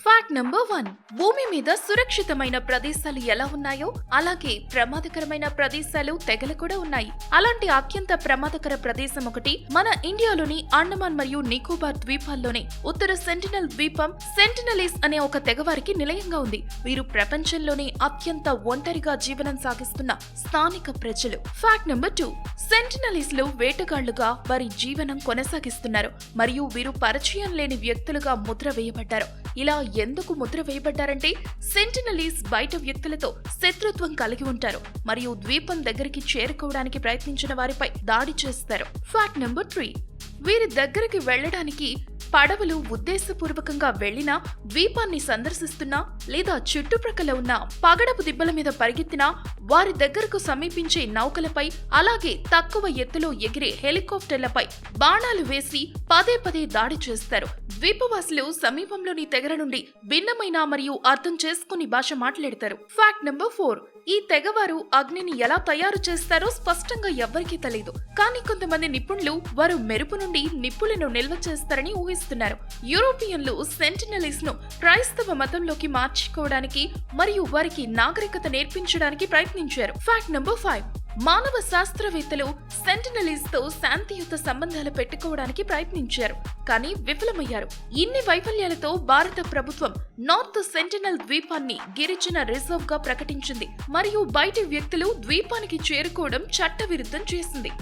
Fact number 1. భూమి మీద సురక్షితమైన ప్రదేశాలు ఎలా ఉన్నాయో అలాగే ప్రమాదకరమైన ప్రదేశాలు తెగలు కూడా ఉన్నాయి. అలాంటి అత్యంత ప్రమాదకర ప్రదేశం ఒకటి మన ఇండియాలోని అండమాన్ మరియు నికోబార్ ద్వీపాల్లోనే ఉత్తర సెంటినల్ ద్వీపం సెంటినలీస్ అనే ఒక తెగవారికి నిలయంగా ఉంది. వీరు ప్రపంచంలోనే అత్యంత ఒంటరిగా జీవనం సాగిస్తున్న స్థానిక ప్రజలు. Fact number 2. సెంటినలీస్ లో వేటగాళ్లుగా వారి జీవనం కొనసాగిస్తున్నారు మరియు వీరు పరిచయం లేని వ్యక్తులుగా ముద్ర వేయబడ్డారు. ఇలా ఎందుకు ముద్ర వేయబడ్డారంటే సెంటినలీస్ బయట వ్యక్తులతో శత్రుత్వం కలిగి ఉంటారు మరియు ద్వీపం దగ్గరికి చేరుకోవడానికి ప్రయత్నించిన వారిపై దాడి చేస్తారు. Fact number 3. వీరి దగ్గరికి వెళ్లడానికి పడవలు ఉద్దేశపూర్వకంగా వెళ్లినా, ద్వీపాన్ని సందర్శిస్తున్నా లేదా చుట్టుప్రక్కల ఉన్న పగడపు దిబ్బల మీద పరిగెత్తినా వారి దగ్గరకు సమీపించే నౌకలపై అలాగే తక్కువ ఎత్తులో ఎగిరే హెలికాప్టర్లపై బాణాలు వేసి పదే పదే దాడి చేస్తారు. ద్వీపవాసులు సమీపంలోని తెగల నుండి భిన్నమైన మరియు అర్థం చేసుకుని భాష మాట్లాడతారు. Fact number 4. ఈ తెగవారు అగ్నిని ఎలా తయారు చేస్తారో స్పష్టంగా ఎవ్వరికీ తెలియదు. కానీ కొంతమంది నిపుణులు వారు మెరుపు నుండి నిప్పులను నిల్వ చేస్తారని ఊహిస్తున్నారు. యూరోపియన్లు సెంటినలీస్ ను క్రైస్తవ మతంలోకి మార్చుకోవడానికి మరియు వారికి నాగరికత నేర్పించడానికి ప్రయత్నించారు. Fact number 5. మానవ శాస్త్రవేత్తలు సెంటినలీస్ తో శాంతియుత సంబంధాలు పెట్టుకోవడానికి ప్రయత్నించారు, కానీ విఫలమయ్యారు. ఇన్ని వైఫల్యాలతో భారత ప్రభుత్వం నార్త్ సెంటినల్ ద్వీపాన్ని గిరిజన రిజర్వ్ గా ప్రకటించింది మరియు బయటి వ్యక్తులు ద్వీపానికి చేరుకోవడం చట్టవిరుద్ధం చేసింది.